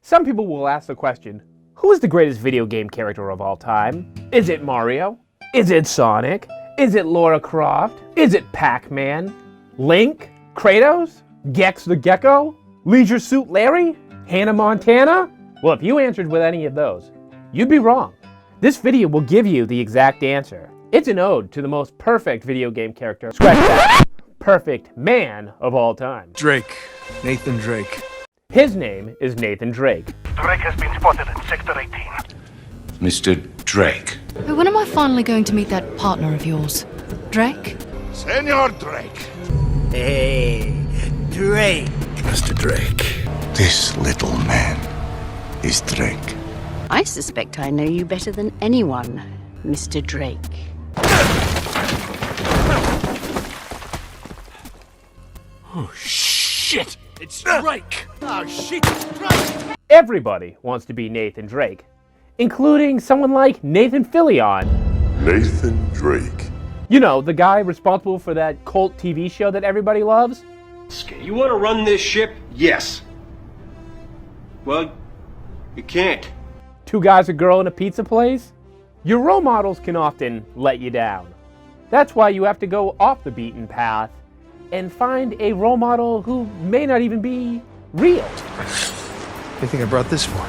Some people will ask the question, who is the greatest video game character of all time? Is it Mario? Is it Sonic? Is it Lara Croft? Is it Pac-Man? Link? Kratos? Gex the Gecko? Leisure Suit Larry? Hannah Montana? Well, if you answered with any of those, you'd be wrong. This video will give you the exact answer. It's an ode to the most perfect video game character, scratch that, perfect man of all time. Drake. Nathan Drake. His name is Nathan Drake. Drake has been spotted in Sector 18. Mr. Drake. When am I finally going to meet that partner of yours? Drake? Senor Drake. Hey, Drake. Mr. Drake. This little man is Drake. I suspect I know you better than anyone, Mr. Drake. Oh, shit! It's Drake! Oh, shit, it's Drake! Everybody wants to be Nathan Drake, including someone like Nathan Fillion. Nathan Drake. You know, the guy responsible for that cult TV show that everybody loves? You want to run this ship? Yes. Well, you can't. Two guys, a girl, and a pizza place? Your role models can often let you down. That's why you have to go off the beaten path and find a role model who may not even be real. I think I brought this for.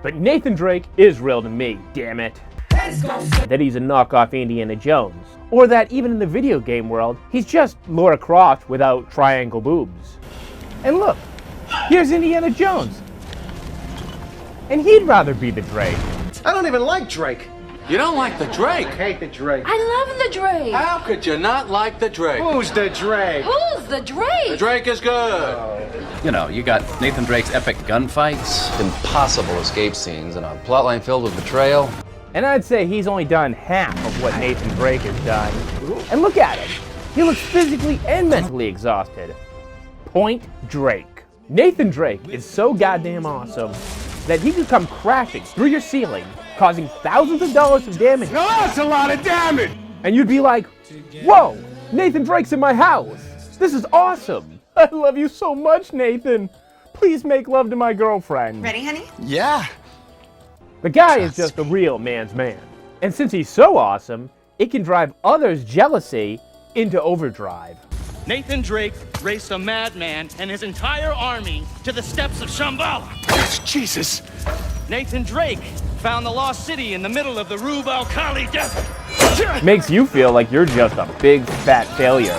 But Nathan Drake is real to me, damn it. That he's a knockoff Indiana Jones. Or that even in the video game world, he's just Lara Croft without triangle boobs. And look, here's Indiana Jones. And he'd rather be the Drake. I don't even like Drake. You don't like the Drake? I hate the Drake. I love the Drake. How could you not like the Drake? Who's the Drake? Who's the Drake? The Drake is good. You know, you got Nathan Drake's epic gunfights, impossible escape scenes, and a plotline filled with betrayal. And I'd say he's only done half of what Nathan Drake has done. And look at him. He looks physically and mentally exhausted. Point Drake. Nathan Drake is so goddamn awesome that he could come crashing through your ceiling, causing thousands of dollars of damage. No, that's a lot of damage! And you'd be like, whoa, Nathan Drake's in my house. This is awesome. I love you so much, Nathan. Please make love to my girlfriend. Ready, honey? Yeah. The guy is just a real man's man. And since he's so awesome, it can drive others' jealousy into overdrive. Nathan Drake raced a madman and his entire army to the steps of Shambhala. Jesus. Nathan Drake found the lost city in the middle of the Rub al-Khali desert. Makes you feel like you're just a big fat failure.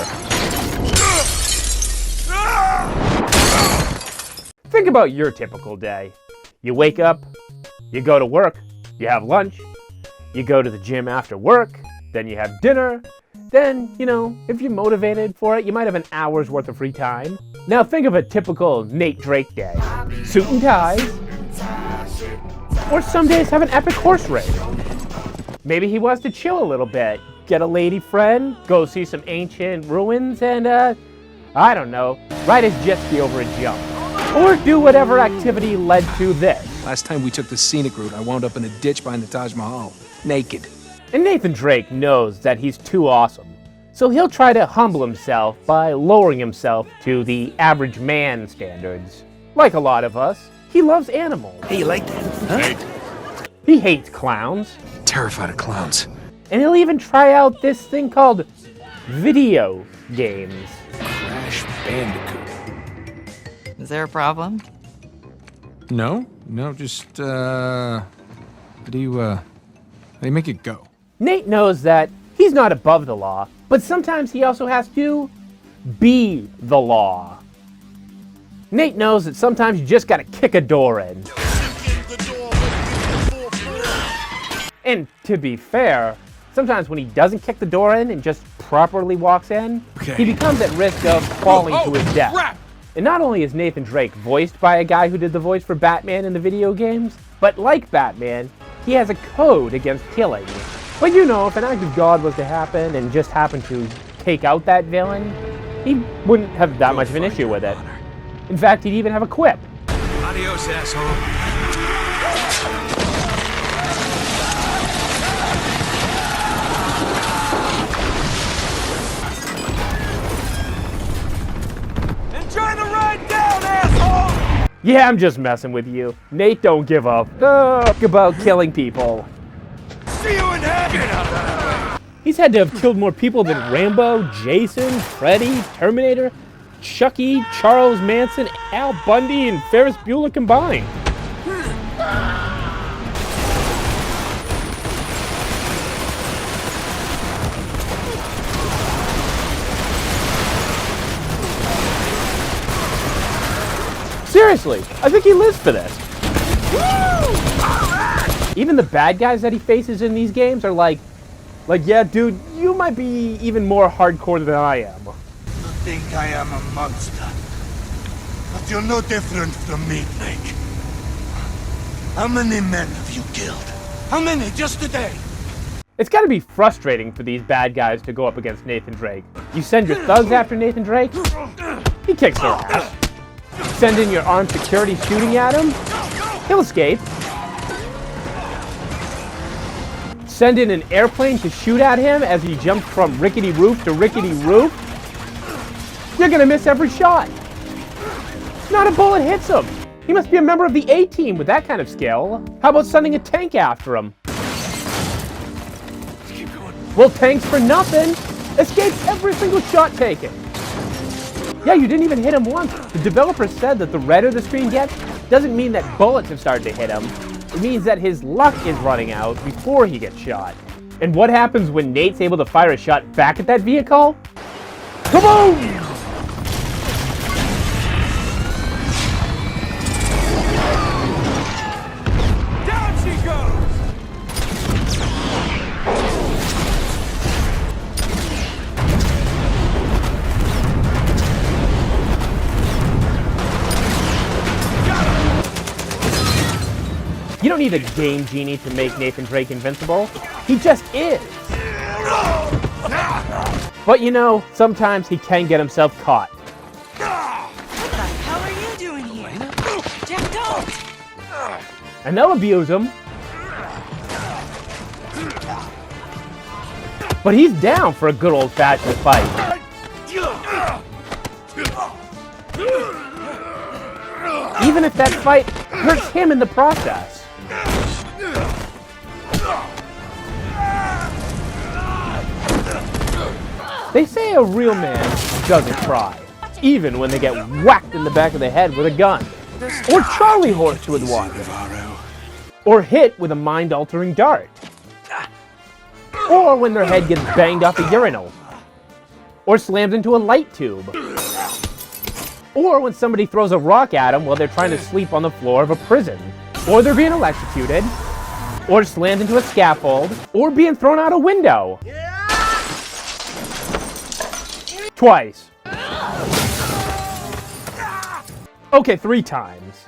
Think about your typical day. You wake up, you go to work, you have lunch, you go to the gym after work, then you have dinner, then, you know, if you're motivated for it, you might have an hour's worth of free time. Now think of a typical Nate Drake day. Suit and ties, or some days have an epic horse race. Maybe he wants to chill a little bit, get a lady friend, go see some ancient ruins, and I don't know, ride his jet ski over a jump. Or do whatever activity led to this. Last time we took the scenic route, I wound up in a ditch behind the Taj Mahal, naked. And Nathan Drake knows that he's too awesome, so he'll try to humble himself by lowering himself to the average man standards. Like a lot of us, he loves animals. Hey, you like that? Huh? He hates clowns. Terrified of clowns. And he'll even try out this thing called video games. Crash Bandicoot. Is there a problem? No, just, how do you make it go? Nate knows that he's not above the law, but sometimes he also has to be the law. Nate knows that sometimes you just gotta kick a door in. And to be fair, sometimes when he doesn't kick the door in and just properly walks in, he becomes at risk of falling to his death. Crap. And not only is Nathan Drake voiced by a guy who did the voice for Batman in the video games, but like Batman, he has a code against killing. But you know, if an act of God was to happen and just happened to take out that villain, he wouldn't have that much of an issue with it. In fact, he'd even have a quip. Adios, asshole. Yeah, I'm just messing with you. Nate don't give a fuck about killing people. See you in heaven! He's had to have killed more people than Rambo, Jason, Freddy, Terminator, Chucky, Charles Manson, Al Bundy, and Ferris Bueller combined. Seriously, I think he lives for this. Even the bad guys that he faces in these games are like, yeah, dude, you might be even more hardcore than I am. You think I am a monster, but you're no different from me, Drake. How many men have you killed? How many just today? It's gotta be frustrating for these bad guys to go up against Nathan Drake. You send your thugs after Nathan Drake, he kicks their ass. Send in your armed security shooting at him, he'll escape. Send in an airplane to shoot at him as he jumps from rickety roof to rickety roof, you're gonna miss every shot. Not a bullet hits him. He must be a member of the A-team with that kind of skill. How about sending a tank after him? Well, tanks for nothing escapes every single shot taken. Yeah, you didn't even hit him once. The developer said that the redder the screen gets doesn't mean that bullets have started to hit him. It means that his luck is running out before he gets shot. And what happens when Nate's able to fire a shot back at that vehicle? Kaboom! Down she goes! You don't need a game genie to make Nathan Drake invincible. He just is. But you know, sometimes he can get himself caught. What the hell are you doing here? Jack, don't! And they'll abuse him. But he's down for a good old-fashioned fight. Even if that fight hurts him in the process. They say a real man doesn't cry, even when they get whacked in the back of the head with a gun, or Charlie horsed with one, or hit with a mind-altering dart, or when their head gets banged off a urinal, or slammed into a light tube, or when somebody throws a rock at them while they're trying to sleep on the floor of a prison, or they're being electrocuted, or slammed into a scaffold, or being thrown out a window. Twice. Okay, 3 times.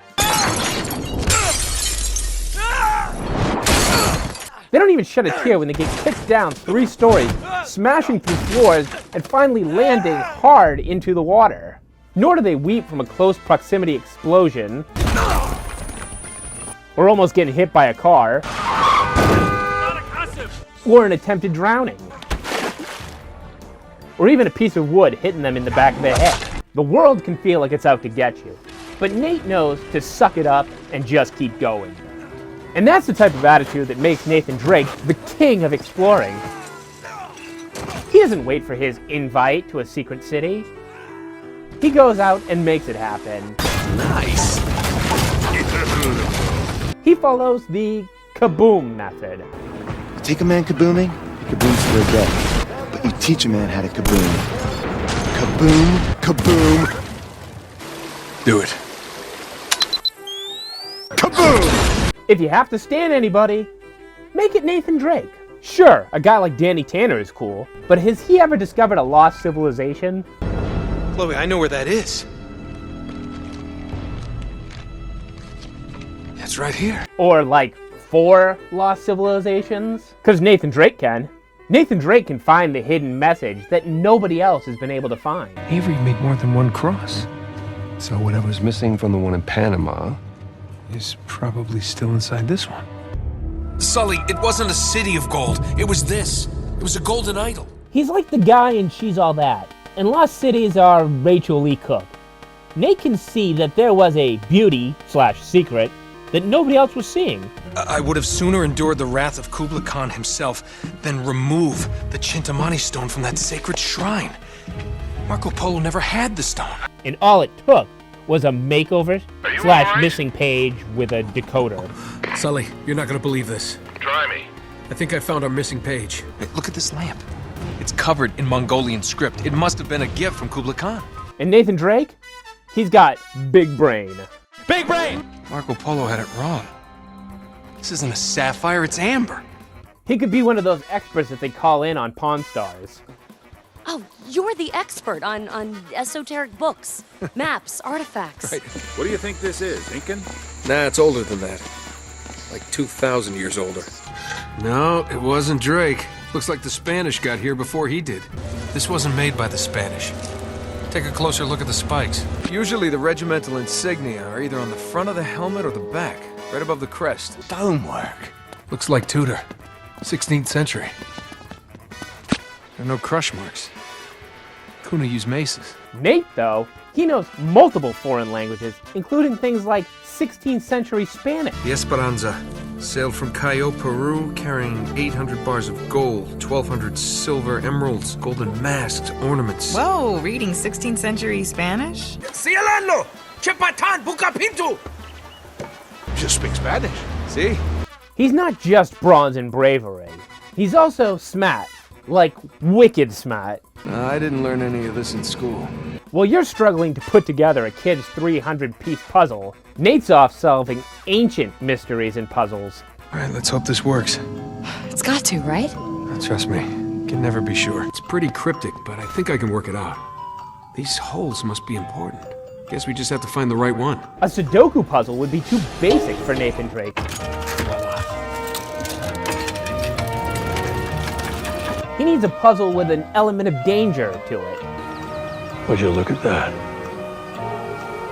They don't even shed a tear when they get kicked down 3 stories, smashing through floors, and finally landing hard into the water. Nor do they weep from a close proximity explosion, or almost getting hit by a car, or an attempted drowning, or even a piece of wood hitting them in the back of the head. The world can feel like it's out to get you, but Nate knows to suck it up and just keep going. And that's the type of attitude that makes Nathan Drake the king of exploring. He doesn't wait for his invite to a secret city. He goes out and makes it happen. Nice! He follows the kaboom method. You take a man kabooming, he kabooms for a day. But you teach a man how to kaboom. Kaboom, kaboom. Do it. Kaboom! If you have to stand anybody, make it Nathan Drake. Sure, a guy like Danny Tanner is cool, but has he ever discovered a lost civilization? Chloe, I know where that is. It's right here. Or like 4 lost civilizations? Because Nathan Drake can. Nathan Drake can find the hidden message that nobody else has been able to find. Avery made more than one cross. So whatever's missing from the one in Panama is probably still inside this one. Sully, it wasn't a city of gold. It was this. It was a golden idol. He's like the guy in She's All That, and Lost Cities are Rachel Lee Cook. Nate can see that there was a beauty/secret that nobody else was seeing. I would have sooner endured the wrath of Kublai Khan himself than remove the Chintamani stone from that sacred shrine. Marco Polo never had the stone. And all it took was a makeover/missing page with a decoder. Sully, you're not gonna believe this. Try me. I think I found our missing page. Hey, look at this lamp. It's covered in Mongolian script. It must have been a gift from Kublai Khan. And Nathan Drake? He's got big brain. Big brain! Marco Polo had it wrong. This isn't a sapphire, it's amber. He could be one of those experts that they call in on Pawn Stars. Oh, you're the expert on esoteric books, maps, artifacts. Right. What do you think this is, Incan? Nah, it's older than that. Like 2,000 years older. No, it wasn't Drake. Looks like the Spanish got here before he did. This wasn't made by the Spanish. Take a closer look at the spikes. Usually the regimental insignia are either on the front of the helmet or the back, right above the crest. Stonework. Looks like Tudor. 16th century. There are no crush marks. Kuna used maces. Nate, though, he knows multiple foreign languages, including things like 16th century Spanish. The Esperanza sailed from Cayo, Peru, carrying 800 bars of gold, 1,200 silver emeralds, golden masks, ornaments. Whoa, reading 16th century Spanish? Cielano! Chepatan Bucapinto! Just speak Spanish. See? He's not just bronze and bravery. He's also smart. Like, wicked smart. I didn't learn any of this in school. While you're struggling to put together a kid's 300-piece puzzle, Nate's off solving ancient mysteries and puzzles. All right, let's hope this works. It's got to, right? Trust me, can never be sure. It's pretty cryptic, but I think I can work it out. These holes must be important. Guess we just have to find the right one. A Sudoku puzzle would be too basic for Nathan Drake. He needs a puzzle with an element of danger to it. Would you look at that?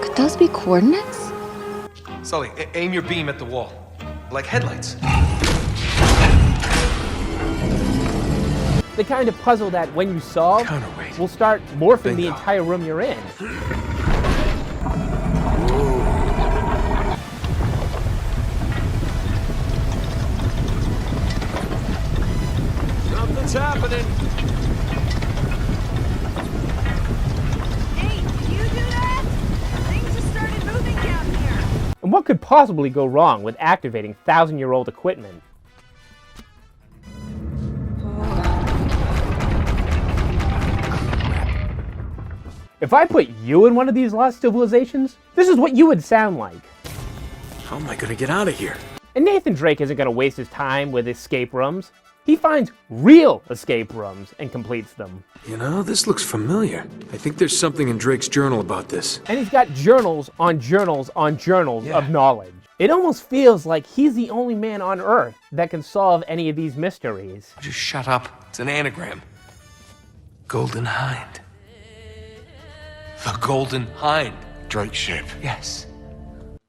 Could those be coordinates? Sully, aim your beam at the wall. Like headlights. The kind of puzzle that, when you solve, Counterweight. will start morphing the Bingo. entire room you're in. Something's happening. Hey, did you do that? Things just started moving down here. And what could possibly go wrong with activating 1,000-year-old equipment? If I put you in one of these lost civilizations, this is what you would sound like. How am I gonna get out of here? And Nathan Drake isn't going to waste his time with escape rooms. He finds real escape rooms and completes them. You know, this looks familiar. I think there's something in Drake's journal about this. And he's got journals on journals on journals Yeah. of knowledge. It almost feels like he's the only man on Earth that can solve any of these mysteries. Just shut up. It's an anagram. Golden Hind. The Golden Hind. Drake's ship. Yes.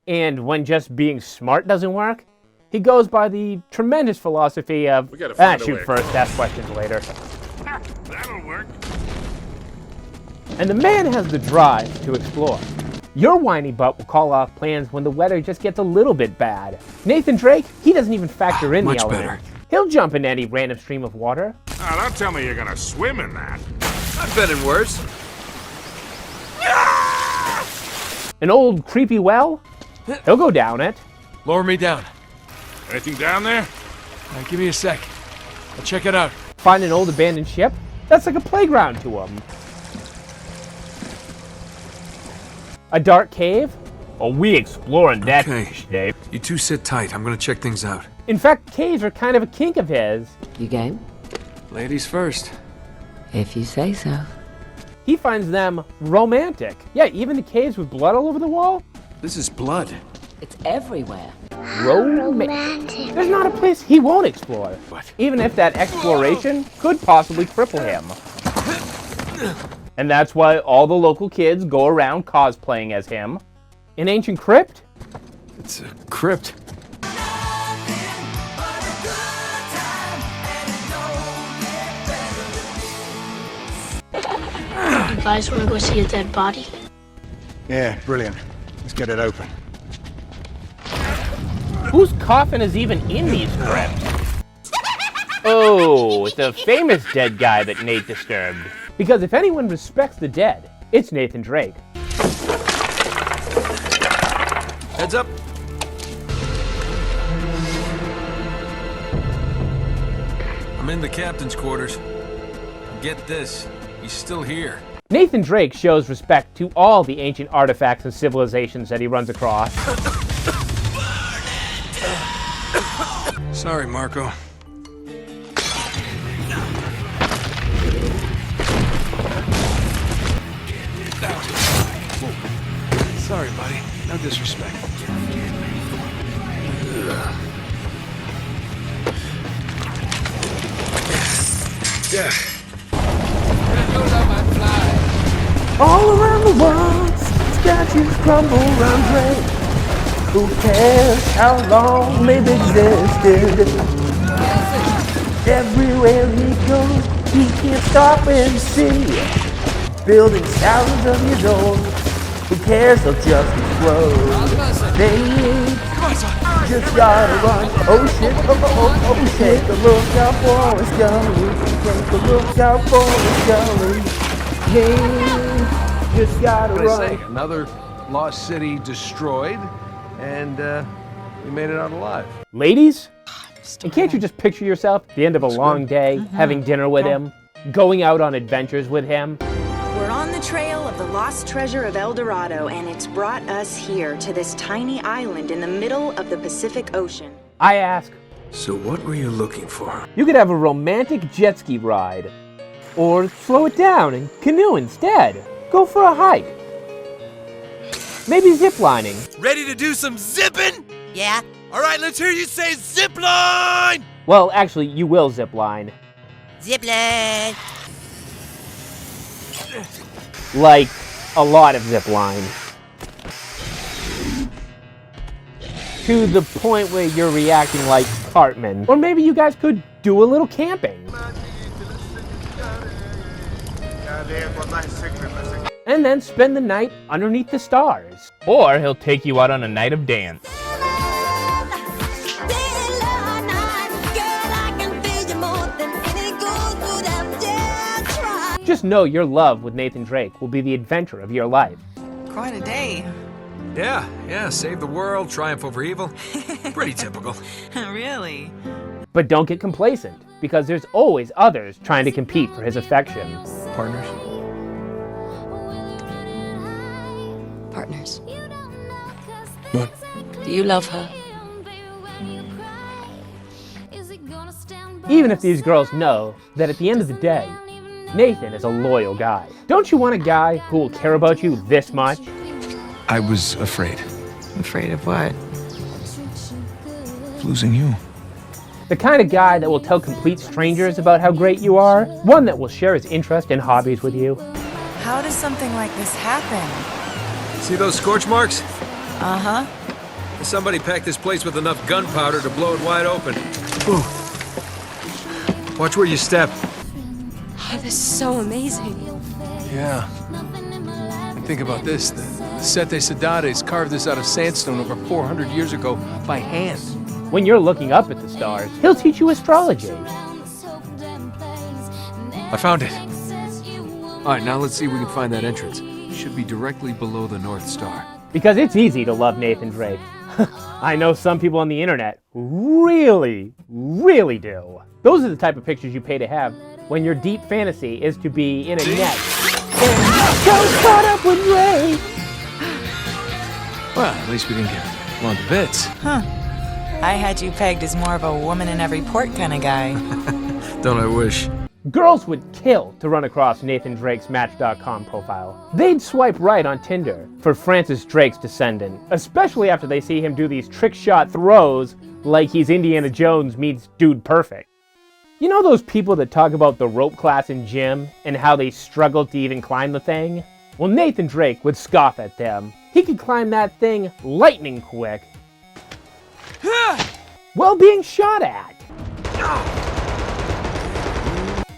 And when just being smart doesn't work, he goes by the tremendous philosophy of, shoot first, ask questions later. That'll work. And the man has the drive to explore. Your whiny butt will call off plans when the weather just gets a little bit bad. Nathan Drake, he doesn't even factor in the Much element. better. He'll jump into any random stream of water. Now, don't tell me you're gonna swim in that. I've been in worse. An old creepy well, he'll go down it. Lower me down. Anything down there? Give me a sec. I'll check it out. Find an old abandoned ship, that's like a playground to him. A dark cave? Oh, we exploring that Okay. Dave. You two sit tight. I'm gonna check things out. In fact, caves are kind of a kink of his. You game? Ladies first. If you say so. He finds them romantic. Yeah, even the caves with blood all over the wall? This is blood. It's everywhere. Romantic. There's not a place he won't explore. What? Even if that exploration could possibly cripple him. And that's why all the local kids go around cosplaying as him. An ancient crypt? It's a crypt. You guys want to go see a dead body? Yeah, brilliant. Let's get it open. Whose coffin is even in these crypts? Oh, it's a famous dead guy that Nate disturbed. Because if anyone respects the dead, it's Nathan Drake. Heads up. I'm in the captain's quarters. Get this, he's still here. Nathan Drake shows respect to all the ancient artifacts and civilizations that he runs across. Sorry, Marco. Sorry, buddy. No disrespect. Yeah. All around the world, statues crumble around Drake. Who cares how long they've existed? Everywhere he goes, he can't stop and see. Buildings thousands of years old. Who cares? They'll just explode. They just gotta run. Oh shit, oh shit. Take a look out for us, Gully. Take a look out for us, Gully. Hey, just gotta run. Another lost city destroyed, and we made it out alive. Ladies, and can't you just picture yourself at the end of a long day, having dinner with him, going out on adventures with him? We're on the trail of the lost treasure of El Dorado, and it's brought us here to this tiny island in the middle of the Pacific Ocean. I ask, So what were you looking for? you could have a romantic jet ski ride, or slow it down and canoe instead. Go for a hike. Maybe ziplining. Ready to do some zipping? Yeah. All right, let's hear you say zipline! Well, actually, you will zipline. Zipline! Like, a lot of zipline. To the point where you're reacting like Cartman. Or maybe you guys could do a little camping. And then spend the night underneath the stars. Or he'll take you out on a night of dance. Just know your love with Nathan Drake will be the adventure of your life. Quite a day. Yeah, save the world, triumph over evil. Pretty typical. Really? But don't get complacent, because there's always others trying to compete for his affection. Partners? Partners. What? Do you love her? Even if these girls know that at the end of the day, Nathan is a loyal guy. Don't you want a guy who will care about you this much? I was afraid. Afraid of what? Of losing you. The kind of guy that will tell complete strangers about how great you are. One that will share his interest and hobbies with you. How does something like this happen? See those scorch marks? Uh-huh. Somebody packed this place with enough gunpowder to blow it wide open. Ooh. Watch where you step. Oh, this is so amazing. Yeah. And think about this. The Sete Cidades carved this out of sandstone over 400 years ago by hand. When you're looking up at the stars, he'll teach you astrology. I found it. All right, now let's see if we can find that entrance. It should be directly below the North Star. Because it's easy to love Nathan Drake. I know some people on the internet really do. Those are the type of pictures you pay to have when your deep fantasy is to be in a net. And so caught up with Ray. Well, at least we didn't get blown to bits. Huh. I had you pegged as more of a woman in every port kind of guy. Don't I wish? Girls would kill to run across Nathan Drake's Match.com profile. They'd swipe right on Tinder for Francis Drake's descendant, especially after they see him do these trick shot throws like he's Indiana Jones meets Dude Perfect. You know those people that talk about the rope class in gym and how they struggled to even climb the thing? Well, Nathan Drake would scoff at them. He could climb that thing lightning quick while being shot at.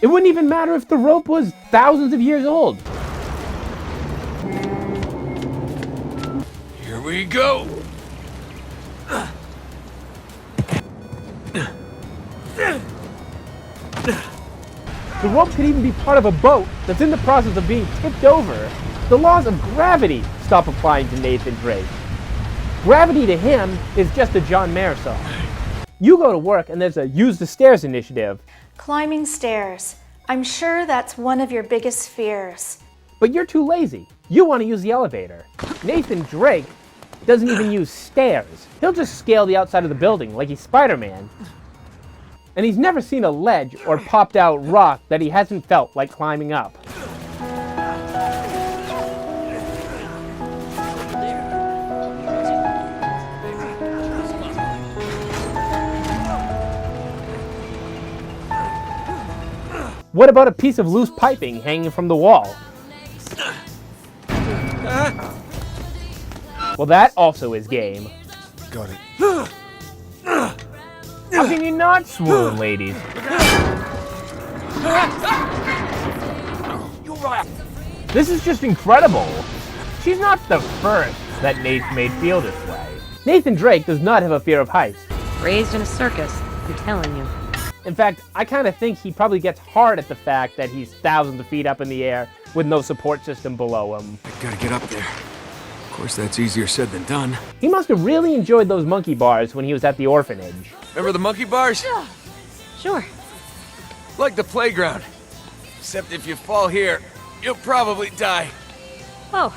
It wouldn't even matter if the rope was thousands of years old. we go. The rope could even be part of a boat that's in the process of being tipped over. The laws of gravity stop applying to Nathan Drake. Gravity to him is just a John Mayer song. You go to work and there's a use the stairs initiative. Climbing stairs. I'm sure that's one of your biggest fears. But you're too lazy. You want to use the elevator. Nathan Drake doesn't even use stairs. He'll just scale the outside of the building like he's Spider-Man. And he's never seen a ledge or popped out rock that he hasn't felt like climbing up. What about a piece of loose piping hanging from the wall? Well, that also is game. Got it. How can you not swoon, ladies? This is just incredible. She's not the first that Nate's made feel this way. Nathan Drake does not have a fear of heights. Raised in a circus, I'm telling you. In fact, I kind of think he probably gets hard at the fact that he's thousands of feet up in the air with no support system below him. I gotta get up there. Of course, that's easier said than done. He must have really enjoyed those monkey bars when he was at the orphanage. Remember the monkey bars? Sure. Like the playground. Except if you fall here, you'll probably die. Oh.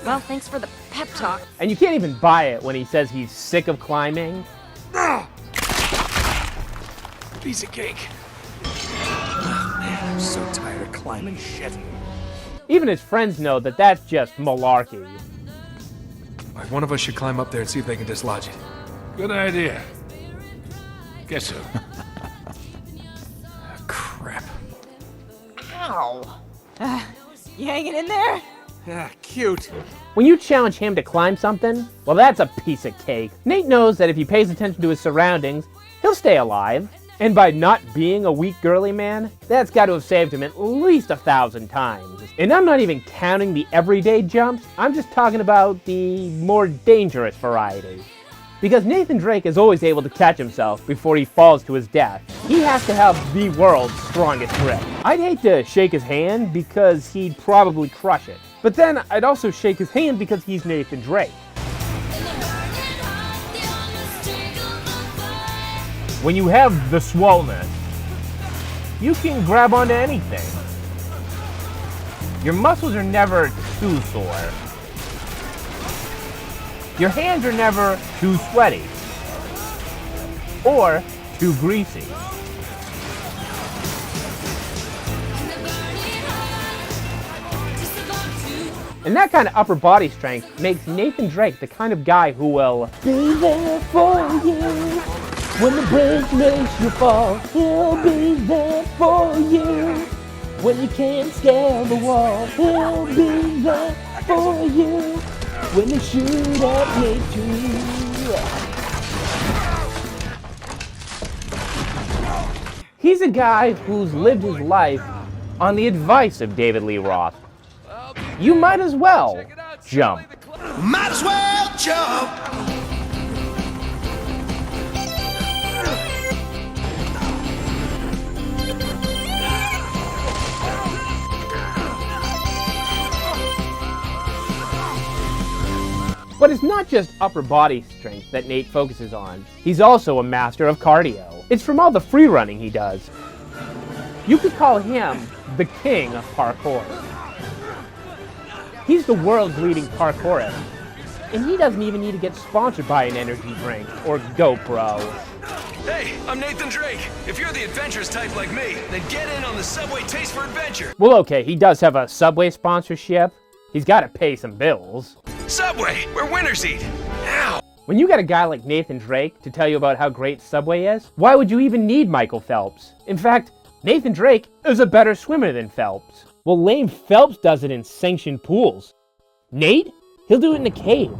Well, thanks for the pep talk. And you can't even buy it when he says he's sick of climbing. Piece of cake. Oh, man, I'm so tired of climbing shit. Even his friends know that that's just malarkey. All right, one of us should climb up there and see if they can dislodge it. Good idea. Guess who? Crap. Ow. You hanging in there? Ah, cute. When you challenge him to climb something, well, that's a piece of cake. Nate knows that if he pays attention to his surroundings, he'll stay alive. And by not being a weak girly man, that's got to have saved him at least 1,000 times. And I'm not even counting the everyday jumps, I'm just talking about the more dangerous variety. Because Nathan Drake is always able to catch himself before he falls to his death. He has to have the world's strongest grip. I'd hate to shake his hand because he'd probably crush it. But then I'd also shake his hand because he's Nathan Drake. When you have the swollenness, you can grab onto anything. Your muscles are never too sore. Your hands are never too sweaty or too greasy. And that kind of upper body strength makes Nathan Drake the kind of guy who will be there for you. When the break makes you fall, he'll be there for you. When you can't scale the wall, he'll be there for you. When they shoot at me too. He's a guy who's lived his life on the advice of David Lee Roth. You might as well jump. Might as well jump. But it's not just upper body strength that Nate focuses on. He's also a master of cardio. It's from all the free running he does. You could call him the king of parkour. He's the world's leading parkourist. And he doesn't even need to get sponsored by an energy drink or GoPro. Hey, I'm Nathan Drake. If you're the adventurous type like me, then get in on the Subway Taste for Adventure. Well, okay, he does have a Subway sponsorship. He's got to pay some bills. Subway, where winners eat. Ow! When you got a guy like Nathan Drake to tell you about how great Subway is, why would you even need Michael Phelps? In fact, Nathan Drake is a better swimmer than Phelps. Well, lame Phelps does it in sanctioned pools. Nate? He'll do it in a cave,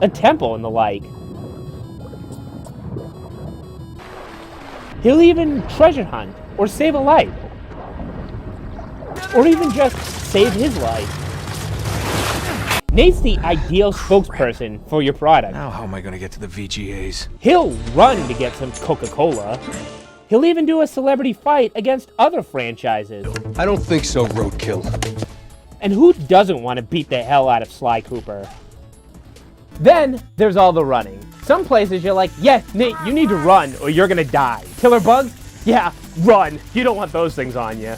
a temple, and the like. He'll even treasure hunt, or save a life. Or even just save his life. Nate's the ideal spokesperson for your product. Now how am I gonna get to the VGAs? He'll run to get some Coca-Cola. He'll even do a celebrity fight against other franchises. I don't think so, Roadkill. And who doesn't want to beat the hell out of Sly Cooper? Then there's all the running. Some places you're like, yes, Nate, you need to run or you're gonna die. Killer bugs? Yeah, run. You don't want those things on you.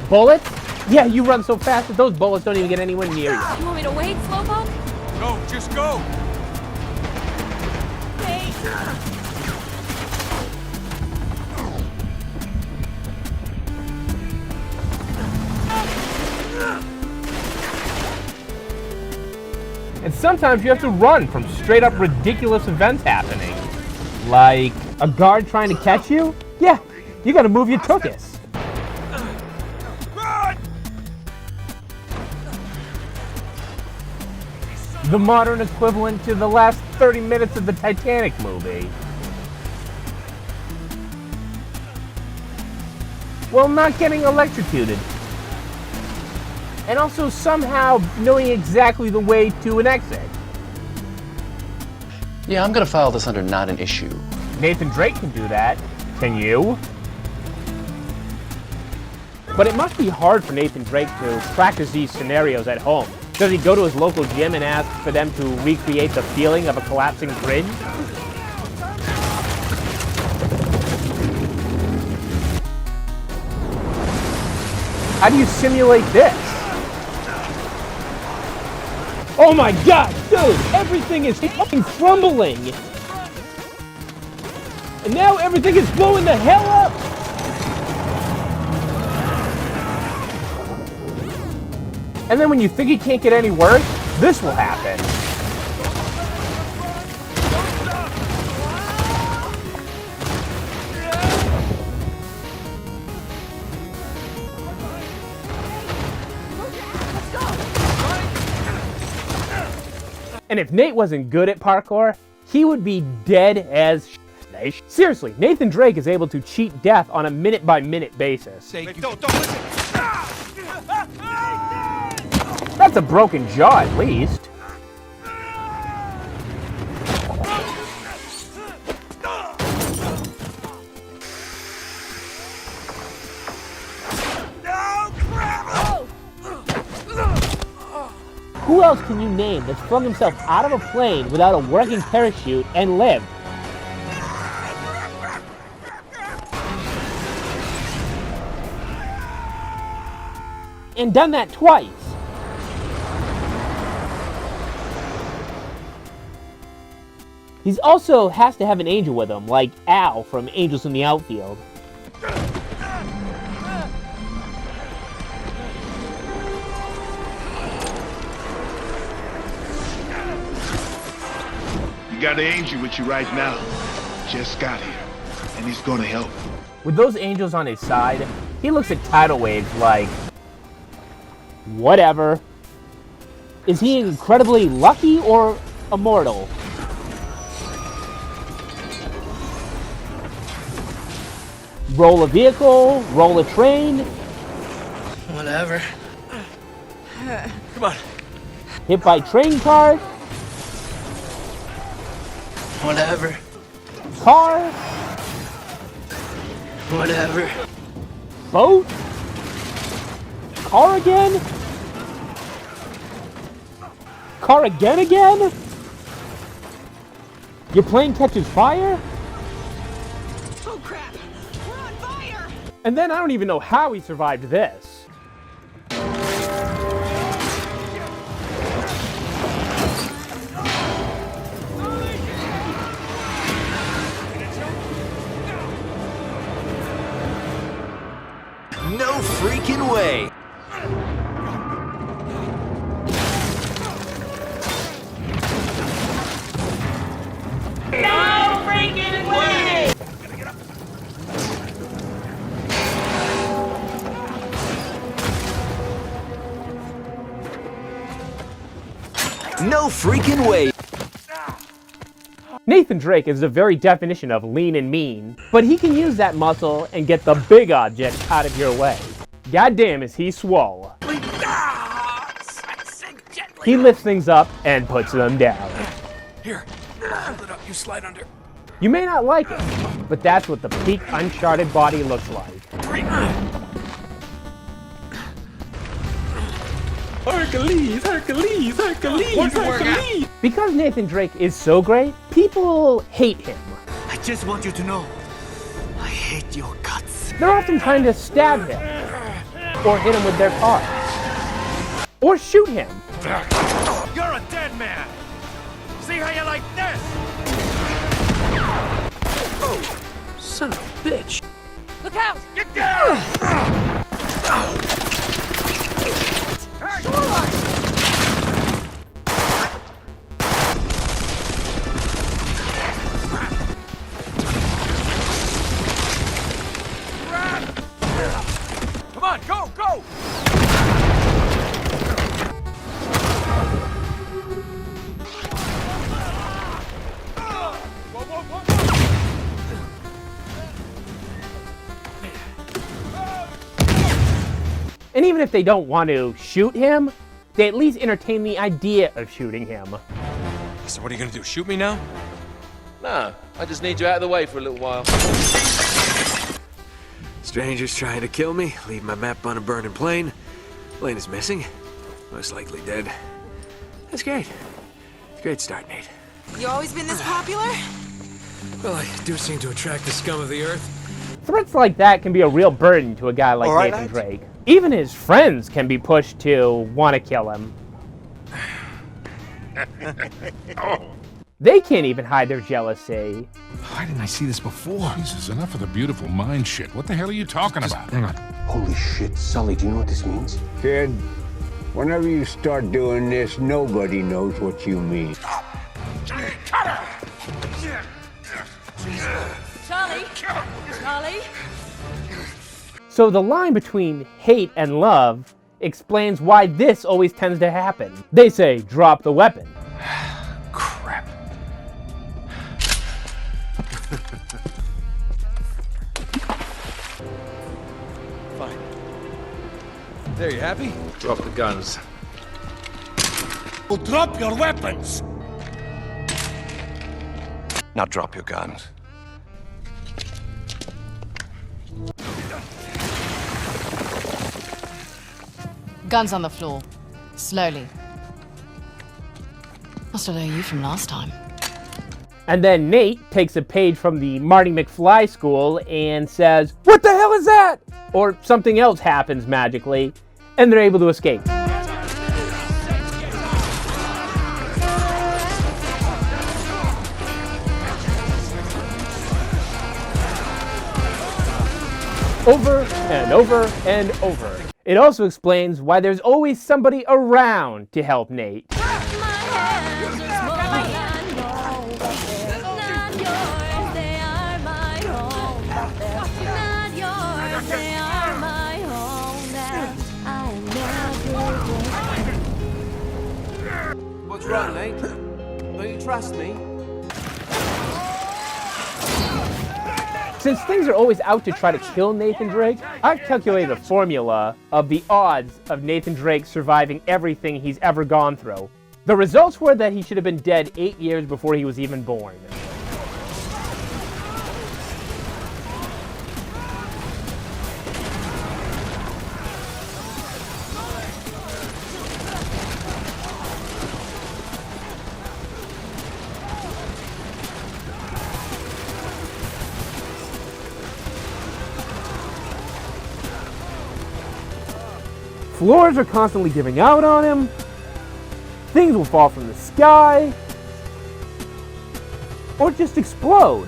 Bullets? Yeah, you run so fast that those bullets don't even get anywhere near you. You want me to wait, Slowpoke? No, just go! And sometimes you have to run from straight up ridiculous events happening. Like a guard trying to catch you? Yeah, you gotta move your tuchus. The modern equivalent to the last 30 minutes of the Titanic movie. Well, not getting electrocuted. And also somehow knowing exactly the way to an exit. Yeah, I'm gonna file this under not an issue. Nathan Drake can do that. Can you? But it must be hard for Nathan Drake to practice these scenarios at home. Does he go to his local gym and ask for them to recreate the feeling of a collapsing bridge? How do you simulate this? Oh my god, dude! Everything is fucking crumbling! And now everything is blowing the hell up! And then when you think it can't get any worse, this will happen. And if Nate wasn't good at parkour, he would be dead as shit. Seriously, Nathan Drake is able to cheat death on a minute-by-minute basis. Don't listen! That's a broken jaw, at least. Who else can you name that's flung himself out of a plane without a working parachute and lived? And done that twice. He also has to have an angel with him, like Al from Angels in the Outfield. You got an angel with you right now. Just got here, and he's gonna help. With those angels on his side, he looks at tidal waves like, whatever. Is he incredibly lucky or immortal? Roll a vehicle, roll a train. Whatever. Come on. Hit by train cars. Whatever. Car. Whatever. Boat. Car again. Car again? Your plane catches fire? Oh crap! We're on fire! And then I don't even know how he survived this. No freaking way! No freaking way! No freaking way! Nathan Drake is the very definition of lean and mean, but he can use that muscle and get the big object out of your way. Goddamn is he swole. Sink gently! He lifts things up and puts them down. Here, hold it up. You slide under. You may not like it, but that's what the peak Uncharted body looks like. Hercules, Hercules, Hercules, Hercules! Because Nathan Drake is so great, people hate him. I just want you to know, I hate your guts. They're often trying to stab him, or hit him with their car, or shoot him. You're a dead man! See how you like this? Oh, son of a bitch. Look out! Get down! Come on, go, go! And even if they don't want to shoot him, they at least entertain the idea of shooting him. So what are you gonna do, shoot me now? No, I just need you out of the way for a little while. Strangers trying to kill me, leave my map on a burning plane. Plane is missing, most likely dead. That's great. Great start, Nate. You always been this popular? Well, I do seem to attract the scum of the earth. Threats like that can be a real burden to a guy like Nathan Drake. Even his friends can be pushed to want to kill him. They can't even hide their jealousy. Why didn't I see this before? Jesus, enough of the beautiful mind shit. What the hell are you talking about? Hang on. Holy shit, Sully, do you know what this means? Kid, whenever you start doing this, nobody knows what you mean. Charlie! Charlie! So the line between hate and love explains why this always tends to happen. They say, drop the weapon. Crap. Fine. There, you happy? Drop the guns. Well, drop your weapons! Now drop your guns. Guns on the floor. Slowly. Must have known you from last time. And then Nate takes a page from the Marty McFly school and says, "What the hell is that?" Or something else happens magically, and they're able to escape. Over and over and over. It also explains why there's always somebody around to help Nate. What's wrong, Nate? Don't you trust me? Since things are always out to try to kill Nathan Drake, I've calculated a formula of the odds of Nathan Drake surviving everything he's ever gone through. The results were that he should have been dead 8 years before he was even born. Floors are constantly giving out on him. Things will fall from the sky. Or just explode.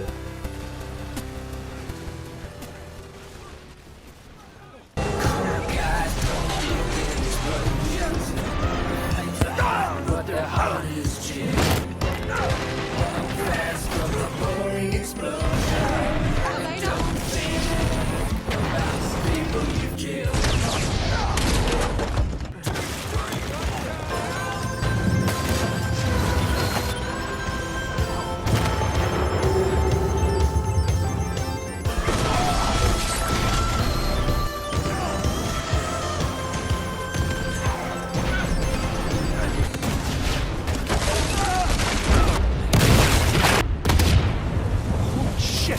shit!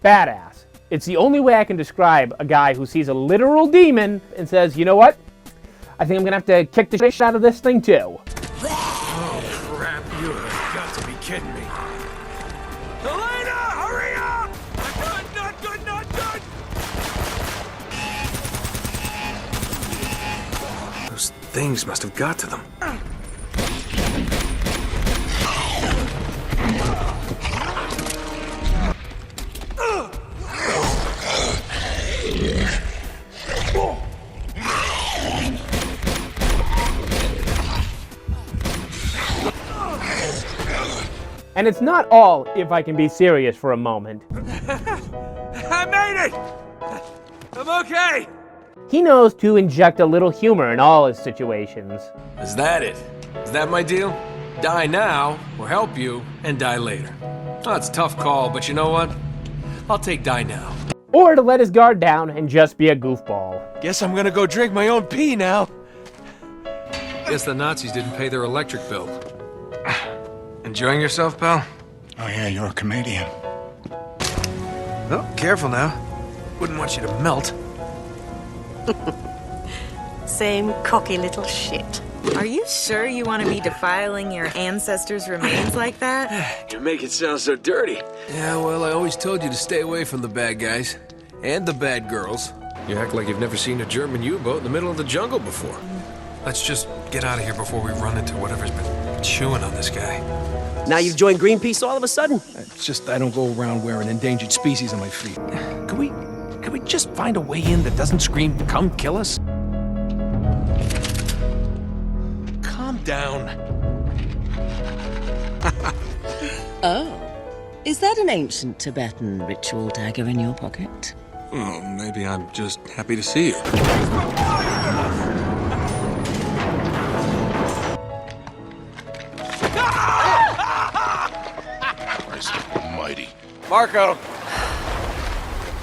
Badass. It's the only way I can describe a guy who sees a literal demon and says, you know what? I think I'm gonna have to kick the shit out of this thing too. Oh, crap. You have got to be kidding me. Elena, hurry up! Not good, not good! Those things must have got to them. And it's not all, if I can be serious for a moment. I made it! I'm okay! He knows to inject a little humor in all his situations. Is that it? Is that my deal? Die now, or help you, and die later. Well, it's a tough call, but you know what? I'll take die now. Or to let his guard down and just be a goofball. Guess I'm gonna go drink my own pee now. Guess the Nazis didn't pay their electric bill. Enjoying yourself, pal? Oh yeah, you're a comedian. Oh, careful now. Wouldn't want you to melt. Same cocky little shit. Are you sure you want to be defiling your ancestors' remains like that? You make it sound so dirty. Yeah, well, I always told you to stay away from the bad guys. And the bad girls. You act like you've never seen a German U-boat in the middle of the jungle before. Let's just get out of here before we run into whatever's been chewing on this guy. Now you've joined Greenpeace all of a sudden? It's just I don't go around wearing endangered species on my feet. Could we just find a way in that doesn't scream, come kill us? Calm down. Oh. Is that an ancient Tibetan ritual dagger in your pocket? Oh, maybe I'm just happy to see you. Christ almighty. Marco!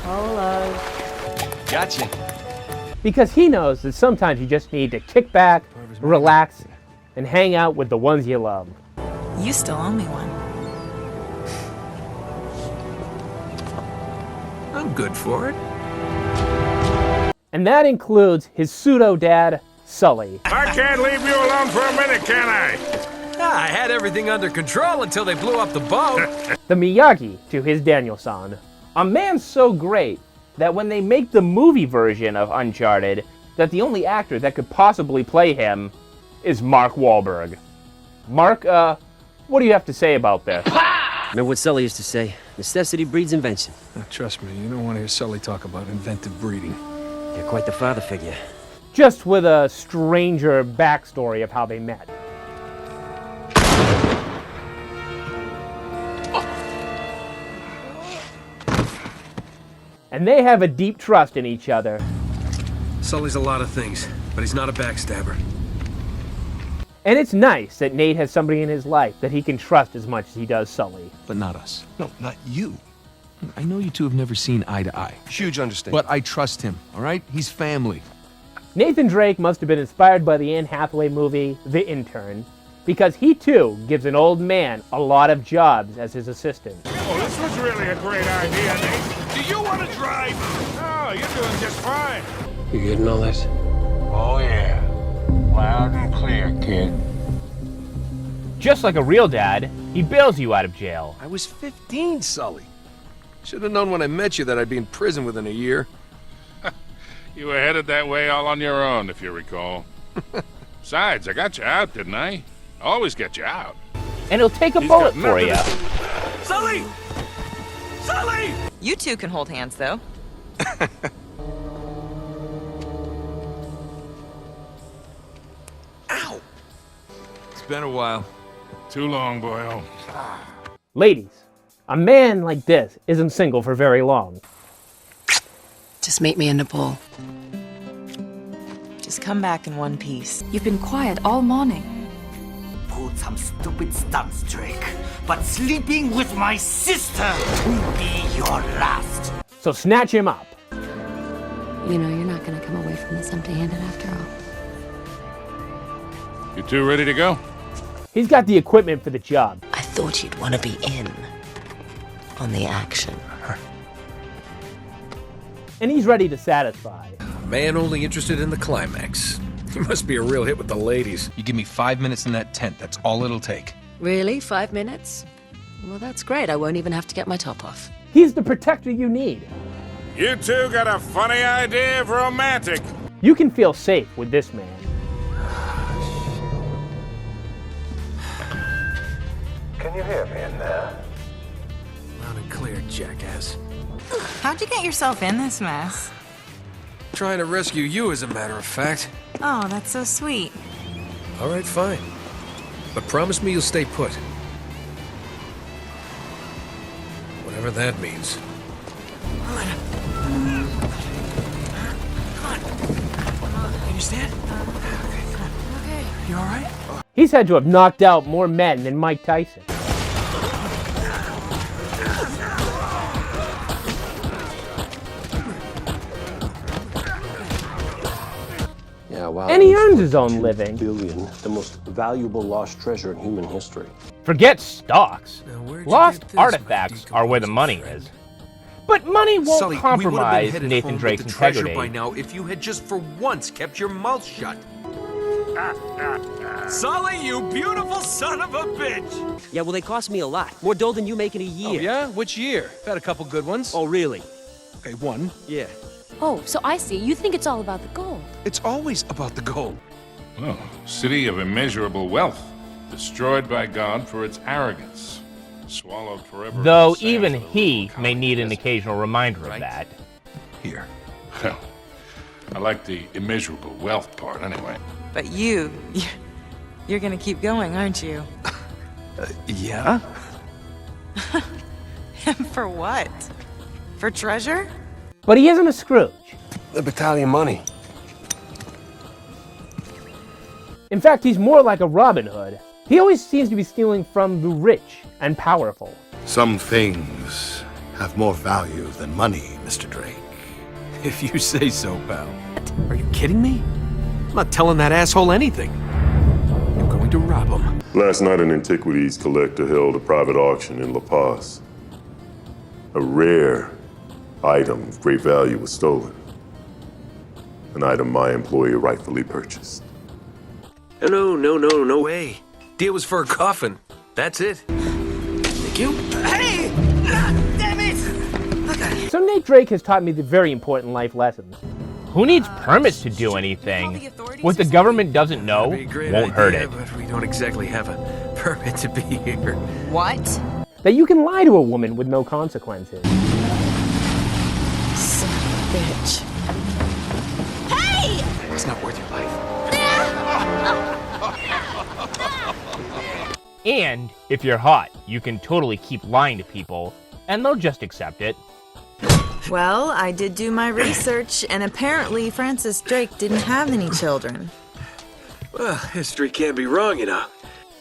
Hello. Gotcha. Because he knows that sometimes you just need to kick back, relax, and hang out with the ones you love. You still owe me one. I'm good for it. And that includes his pseudo-dad, Sully. I can't leave you alone for a minute, can I? I had everything under control until they blew up the boat. The Miyagi to his Daniel-san. A man so great that when they make the movie version of Uncharted, that the only actor that could possibly play him is Mark Wahlberg. Mark, what do you have to say about this? Remember what Sully used to say? Necessity breeds invention. Trust me, you don't want to hear Sully talk about inventive breeding. You're quite the father figure. Just with a stranger backstory of how they met. And they have a deep trust in each other. Sully's a lot of things, but he's not a backstabber. And it's nice that Nate has somebody in his life that he can trust as much as he does Sully. But not us. No, not you. I know you two have never seen eye to eye. Huge understatement. But I trust him, all right? He's family. Nathan Drake must have been inspired by the Anne Hathaway movie, The Intern, because he too gives an old man a lot of jobs as his assistant. Oh, this was really a great idea, Nate. Do you want to drive? No, you're doing just fine. You getting all this? Oh, yeah. Loud and clear, kid. Just like a real dad, he bails you out of jail. I was 15, Sully. Should have known when I met you that I'd be in prison within a year. You were headed that way all on your own, if you recall. Besides, I got you out, didn't I? Always get you out. And he'll take a bullet for you. Sully! Sully! You two can hold hands, though. Ow! It's been a while. Too long, boyo. Ladies, a man like this isn't single for very long. Just meet me in Nepal. Just come back in one piece. You've been quiet all morning. Pulled some stupid stunts, Drake. But sleeping with my sister will be your last. So snatch him up. You know, you're not gonna come away from this empty-handed after all. You two ready to go? He's got the equipment for the job. I thought you'd want to be in. on the action. And he's ready to satisfy. A man only interested in the climax. He must be a real hit with the ladies. You give me 5 minutes in that tent, that's all it'll take. Really? 5 minutes? Well, that's great. I won't even have to get my top off. He's the protector you need. You two got a funny idea of romantic. You can feel safe with this man. Can you hear me in there? Loud and clear, jackass. How'd you get yourself in this mess? Trying to rescue you, as a matter of fact. Oh, that's so sweet. All right, fine. But promise me you'll stay put. Whatever that means. Can you stand? Okay. You all right? He's had to have knocked out more men than Mike Tyson. Yeah, wow. And he earns his own living. Billion, the most valuable lost treasure in human history. Forget stocks. where'd you Lost get this, artifacts are where the money is. But money won't Sully, compromise we Nathan home Drake's with the treasure integrity. by now if you had just for once kept your mouth shut. Sully, you beautiful son of a bitch! Yeah, well, they cost me a lot. More dough than you make in a year. Oh, yeah? Which year? I've had a couple good ones. Oh, really? Okay, one. Yeah. Oh, so I see. You think it's all about the gold. It's always about the gold. Oh, city of immeasurable wealth, destroyed by God for its arrogance, swallowed forever. Though in the sands even of the he little may need an desert. occasional reminder of that. Here. Well, I like the immeasurable wealth part anyway. But you're gonna keep going, aren't you? Yeah? For what? For treasure? But he isn't a Scrooge. The battalion money. In fact, he's more like a Robin Hood. He always seems to be stealing from the rich and powerful. Some things have more value than money, Mr. Drake. If you say so, pal. Are you kidding me? I'm not telling that asshole anything. I'm going to rob him. Last night, an antiquities collector held a private auction in La Paz. A rare item of great value was stolen. An item my employer rightfully purchased. No way. Deal was for a coffin. That's it. Thank you. Hey! Damn it! So Nate Drake has taught me the very important life lessons. Who needs permits to do anything? What the government doesn't know That'd be a great won't hurt idea, it. But we don't exactly have a permit to be here. What? That you can lie to a woman with no consequences. Son of a bitch. Hey! It's not worth your life. And if you're hot, you can totally keep lying to people, and they'll just accept it. Well, I did do my research, and apparently Francis Drake didn't have any children. Well, history can't be wrong, you know.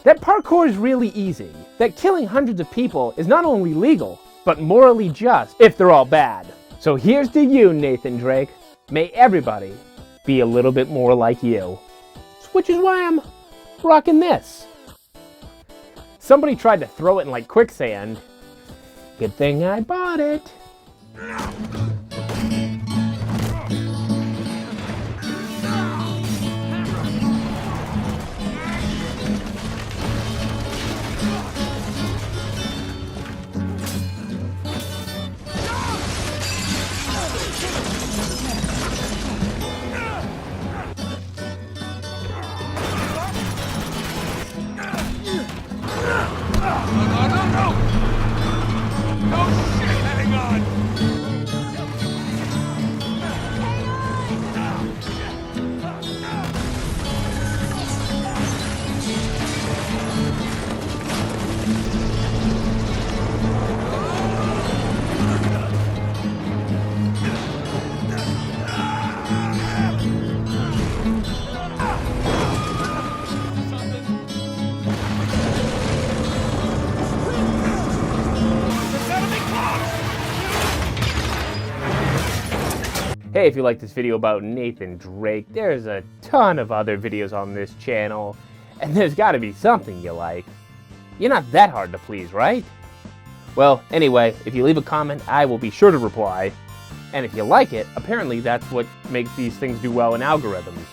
That parkour is really easy. That killing hundreds of people is not only legal, but morally just if they're all bad. So here's to you, Nathan Drake. May everybody be a little bit more like you. Which is why I'm rocking this. Somebody tried to throw it in like quicksand. Good thing I bought it. Hey, if you like this video about Nathan Drake, there's a ton of other videos on this channel, and there's gotta be something you like. You're not that hard to please, right? Well, anyway, if you leave a comment, I will be sure to reply. And if you like it, apparently that's what makes these things do well in algorithms.